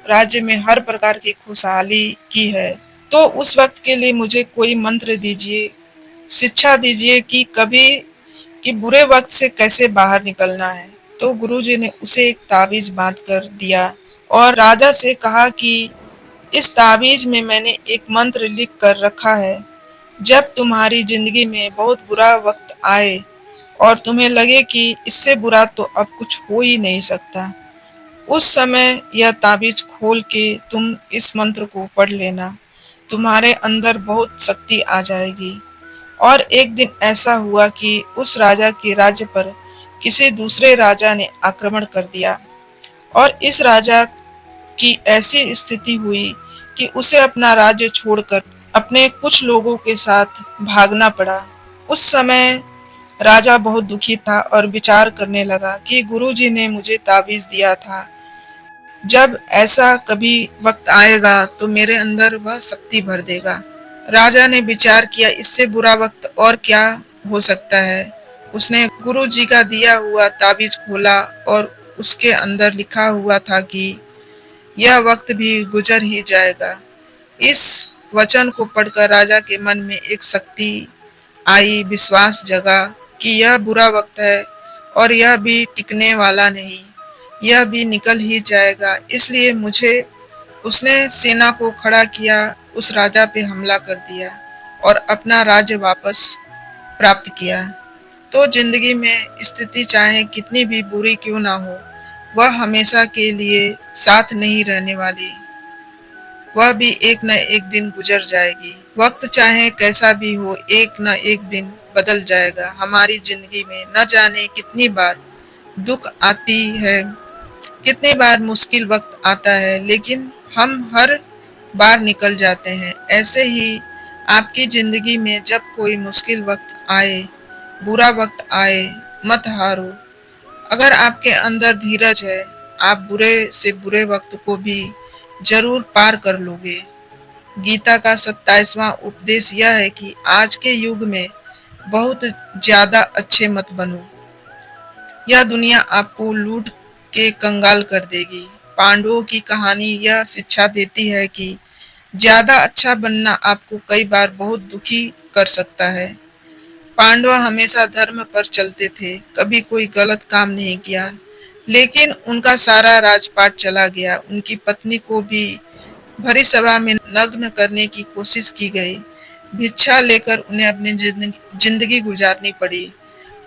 राज्य में हर प्रकार की खुशहाली की है, तो उस वक्त के लिए मुझे कोई मंत्र दीजिए। शिक्षा दीजिए कि कभी कि बुरे वक्त से कैसे बाहर निकलना है। तो गुरुजी ने उसे एक ताबीज बांध कर दिया और राजा से कहा कि इस ताबीज में मैंने एक मंत्र लिख कर रखा है। जब तुम्हारी जिंदगी में बहुत बुरा वक्त आए और तुम्हें लगे कि इससे बुरा तो अब कुछ हो ही नहीं सकता, उस समय यह ताबीज खोल के तुम इस मंत्र को पढ़ लेना। तुम्हारे अंदर बहुत शक्ति आ जाएगी। और एक दिन ऐसा हुआ कि उस राजा के राज्य पर किसी दूसरे राजा ने आक्रमण कर दिया और इस राजा की ऐसी स्थिति हुई कि उसे अपना राज्य छोड़कर अपने कुछ लोगों के साथ भागना पड़ा। उस समय राजा बहुत दुखी था और विचार करने लगा कि गुरुजी ने मुझे ताबीज दिया था, जब ऐसा कभी वक्त आएगा तो मेरे अंदर वह शक्ति भर देगा। राजा ने विचार किया, इससे बुरा वक्त और क्या हो सकता है। उसने गुरुजी का दिया हुआ ताबीज खोला और उसके अंदर लिखा हुआ था कि यह वक्त भी गुजर ही जाएगा। इस वचन को पढ़कर राजा के मन में एक शक्ति आई, विश्वास जगा कि यह बुरा वक्त है और यह भी टिकने वाला नहीं, यह भी निकल ही जाएगा। इसलिए मुझे उसने सेना को खड़ा किया, उस राजा पे हमला कर दिया और अपना राज्य वापस प्राप्त किया। तो जिंदगी में स्थिति चाहे कितनी भी बुरी क्यों ना हो, वह हमेशा के लिए साथ नहीं रहने वाली। वह भी एक न एक दिन गुजर जाएगी। वक्त चाहे कैसा भी हो, एक न एक दिन बदल जाएगा। हमारी जिंदगी में न जाने कितनी बार दुख आती है, कितनी बार मुश्किल वक्त आता है, लेकिन हम हर बार निकल जाते हैं। ऐसे ही आपकी जिंदगी में जब कोई मुश्किल वक्त आए, बुरा वक्त आए, मत हारो। अगर आपके अंदर धीरज है, आप बुरे से बुरे वक्त को भी जरूर पार कर लोगे। गीता का 27वां उपदेश यह है कि आज के युग में बहुत ज्यादा अच्छे मत बनो। यह दुनिया आपको लूट के कंगाल कर देगी। पांडवों की कहानी यह शिक्षा देती है कि ज्यादा अच्छा बनना आपको कई बार बहुत दुखी कर सकता है। पांडव हमेशा धर्म पर चलते थे, कभी कोई गलत काम नहीं किया, लेकिन उनका सारा राजपाट चला गया। उनकी पत्नी को भी भरी सभा में नग्न करने की कोशिश की गई। भिक्षा लेकर उन्हें अपनी जिंदगी गुजारनी पड़ी।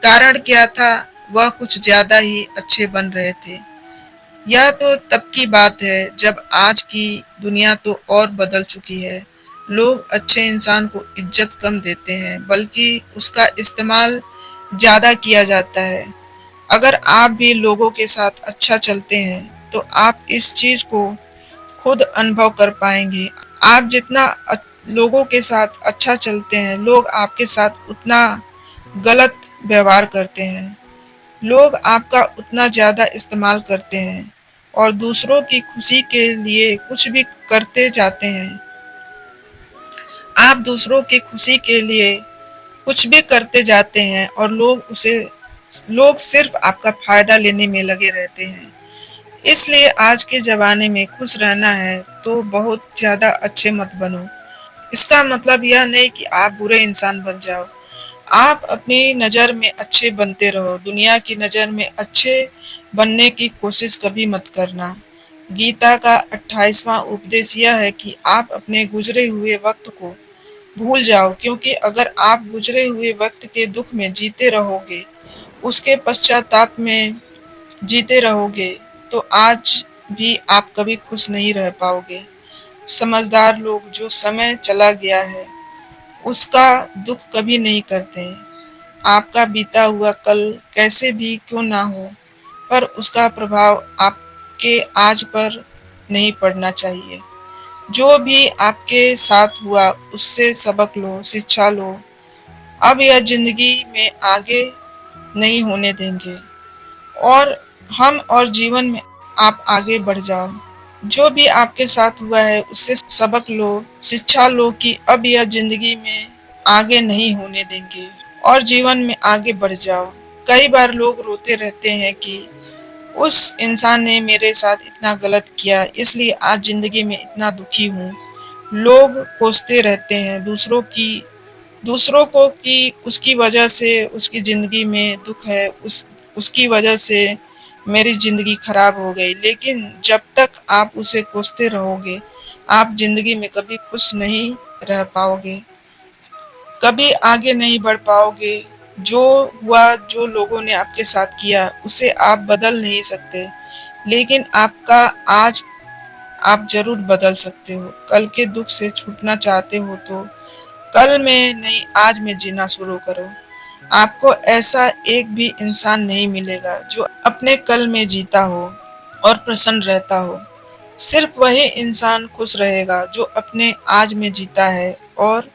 कारण क्या था? वह कुछ ज्यादा ही अच्छे बन रहे थे। यह तो तब की बात है जब आज की दुनिया तो और बदल चुकी है। लोग अच्छे इंसान को इज्जत कम देते हैं, बल्कि उसका इस्तेमाल ज्यादा किया जाता है। अगर आप भी लोगों के साथ अच्छा चलते हैं तो आप इस चीज को खुद अनुभव कर पाएंगे। आप जितना लोगों के साथ अच्छा चलते हैं, लोग आपके साथ उतना गलत व्यवहार करते हैं। लोग आपका उतना ज्यादा इस्तेमाल करते हैं और दूसरों की खुशी के लिए कुछ भी करते जाते हैं। आप दूसरों की खुशी के लिए कुछ भी करते जाते हैं और लोग सिर्फ आपका फायदा लेने में लगे रहते हैं। इसलिए आज के ज़माने में खुश रहना है तो बहुत ज़्यादा अच्छे मत बनो। इसका मतलब यह नहीं कि आप बुरे इंसान बन जाओ। आप अपनी नज़र में अच्छे बनते रहो। दुनिया की नज़र में अच्छे बनने की कोशिश कभी मत करना। गीता का 28वां उपदेश यह है कि आप अपने गुजरे हुए वक्त को भूल जाओ, क्योंकि अगर आप गुजरे हुए वक्त के दुख में जीते रहोगे, उसके पश्चाताप में जीते रहोगे, तो आज भी आप कभी खुश नहीं रह पाओगे। समझदार लोग जो समय चला गया है उसका दुख कभी नहीं करते। आपका बीता हुआ कल कैसे भी क्यों ना हो, पर उसका प्रभाव आपके आज पर नहीं पड़ना चाहिए। जो भी आपके साथ हुआ उससे सबक लो, शिक्षा लो। अब यह जिंदगी में आगे नहीं होने देंगे और हम और जीवन में आप आगे बढ़ जाओ। जो भी आपके साथ हुआ है उससे सबक लो, शिक्षा लो कि अब यह जिंदगी में आगे नहीं होने देंगे और जीवन में आगे बढ़ जाओ। कई बार लोग रोते रहते हैं कि उस इंसान ने मेरे साथ इतना गलत किया, इसलिए आज जिंदगी में इतना दुखी हूँ। लोग कोसते रहते हैं, दूसरों की दूसरों को कि उसकी वजह से उसकी ज़िंदगी में दुःख है, उसकी वजह से मेरी ज़िंदगी खराब हो गई। लेकिन जब तक आप उसे कोसते रहोगे, आप ज़िंदगी में कभी खुश नहीं रह पाओगे, कभी आगे नहीं बढ़ पाओगे। जो हुआ, जो लोगों ने आपके साथ किया, उसे आप बदल नहीं सकते, लेकिन आपका आज आप ज़रूर बदल सकते हो। कल के दुःख से छूटना चाहते हो तो कल में नहीं, आज में जीना शुरू करो। आपको ऐसा एक भी इंसान नहीं मिलेगा जो अपने कल में जीता हो और प्रसन्न रहता हो। सिर्फ वही इंसान खुश रहेगा जो अपने आज में जीता है, और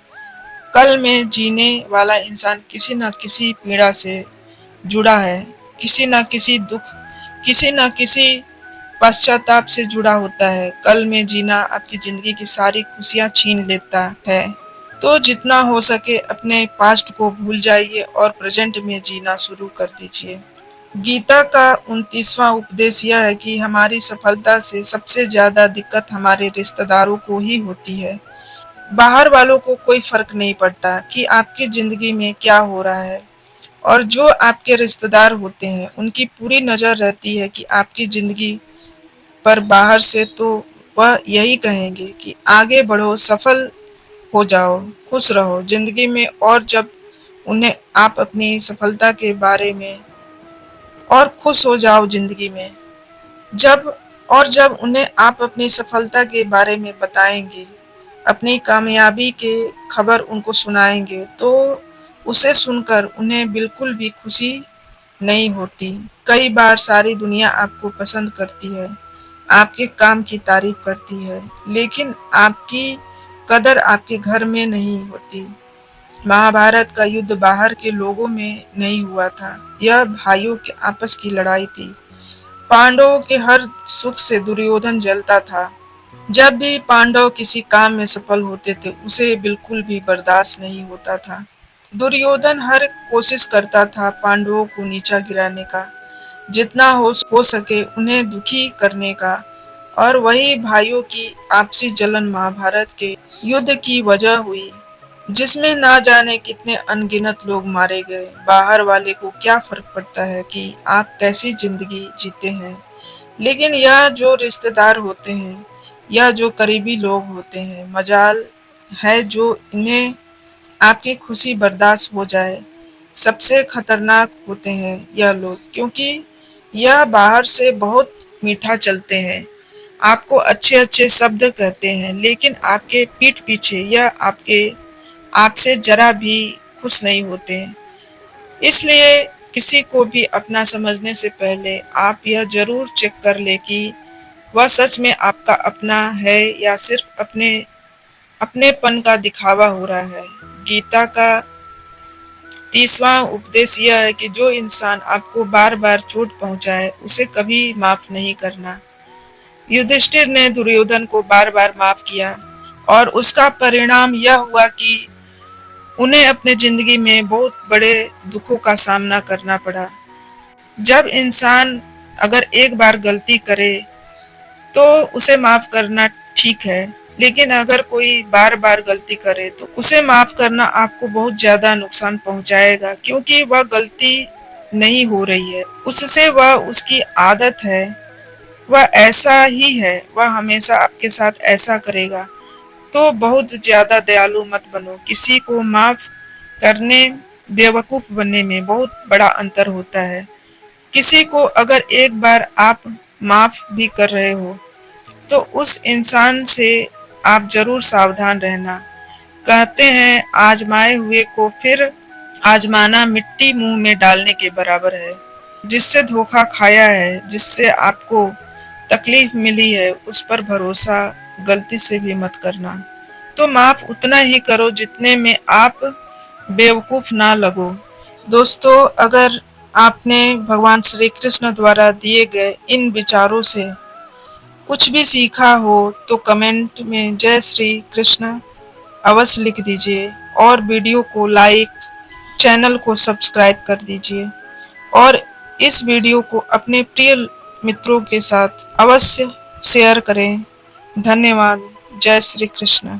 कल में जीने वाला इंसान किसी न किसी पीड़ा से जुड़ा है, किसी न किसी दुःख, किसी न किसी पश्चाताप से जुड़ा होता है। कल में जीना आपकी ज़िंदगी की सारी खुशियाँ छीन लेता है। तो जितना हो सके अपने पास्ट को भूल जाइए और प्रेजेंट में जीना शुरू कर दीजिए। गीता का 29वां उपदेश यह है कि हमारी सफलता से सबसे ज़्यादा दिक्कत हमारे रिश्तेदारों को ही होती है। बाहर वालों को कोई फ़र्क नहीं पड़ता कि आपकी ज़िंदगी में क्या हो रहा है, और जो आपके रिश्तेदार होते हैं, उनकी पूरी नज़र रहती है कि आपकी ज़िंदगी पर बाहर से, तो वह यही कहेंगे कि आगे बढ़ो, सफल हो जाओ, खुश रहो ज़िंदगी में। और जब उन्हें आप अपनी सफलता के बारे में और खुश हो जाओ ज़िंदगी में, जब जब उन्हें आप अपनी सफलता के बारे में बताएँगे, अपनी कामयाबी के खबर उनको सुनाएँगे, तो उसे सुनकर उन्हें बिल्कुल भी खुशी नहीं होती। कई बार सारी दुनिया आपको पसंद करती है, आपके काम की तारीफ़ करती है, लेकिन आपकी कदर आपके घर में नहीं होती। महाभारत का युद्ध बाहर के लोगों में नहीं हुआ था, यह भाइयों के आपस की लड़ाई थी। पांडवों के हर सुख से दुर्योधन जलता था। जब भी पांडव किसी काम में सफल होते थे, उसे बिल्कुल भी बर्दाश्त नहीं होता था। दुर्योधन हर कोशिश करता था पांडवों को नीचा गिराने का, जितना हो सके उन्हें दुखी करने का, और वही भाइयों की आपसी जलन महाभारत के युद्ध की वजह हुई, जिसमें ना जाने कितने अनगिनत लोग मारे गए। बाहर वाले को क्या फर्क पड़ता है कि आप कैसी जिंदगी जीते हैं, लेकिन यह जो रिश्तेदार होते हैं या जो करीबी लोग होते हैं, मजाल है जो इन्हें आपकी खुशी बर्दाश्त हो जाए। सबसे खतरनाक होते हैं यह लोग, क्योंकि यह बाहर से बहुत मीठा चलते हैं, आपको अच्छे अच्छे शब्द कहते हैं, लेकिन आपके पीठ पीछे यह आपसे जरा भी खुश नहीं होते हैं। इसलिए किसी को भी अपना समझने से पहले आप यह जरूर चेक कर ले कि वह सच में आपका अपना है या सिर्फ अपनेपन का दिखावा हो रहा है। गीता का 30वां उपदेश यह है कि जो इंसान आपको बार बार चोट पहुंचाए, उसे कभी माफ नहीं करना। युधिष्ठिर ने दुर्योधन को बार बार माफ किया, और उसका परिणाम यह हुआ कि उन्हें अपने जिंदगी में बहुत बड़े दुखों का सामना करना पड़ा। जब इंसान अगर एक बार गलती करे तो उसे माफ करना ठीक है, लेकिन अगर कोई बार बार गलती करे तो उसे माफ करना आपको बहुत ज्यादा नुकसान पहुंचाएगा, क्योंकि वह गलती नहीं हो रही है उससे, वह उसकी आदत है, वह ऐसा ही है, वह हमेशा आपके साथ ऐसा करेगा। तो बहुत ज्यादा दयालु मत बनो। किसी को माफ करने, बेवकूफ बनने में बहुत बड़ा अंतर होता है। किसी को अगर एक बार आप माफ भी कर रहे हो, तो उस इंसान से आप जरूर सावधान रहना। कहते हैं आजमाए हुए को फिर आजमाना मिट्टी मुंह में डालने के बराबर है। जिससे धोखा खाया है, जिससे आपको तकलीफ मिली है, उस पर भरोसा गलती से भी मत करना। तो माफ उतना ही करो जितने में आप बेवकूफ ना लगो। दोस्तों, अगर आपने भगवान श्री कृष्ण द्वारा दिए गए इन विचारों से कुछ भी सीखा हो, तो कमेंट में जय श्री कृष्ण अवश्य लिख दीजिए, और वीडियो को लाइक, चैनल को सब्सक्राइब कर दीजिए, और इस वीडियो को अपने प्रिय मित्रों के साथ अवश्य शेयर करें। धन्यवाद। जय श्री कृष्ण।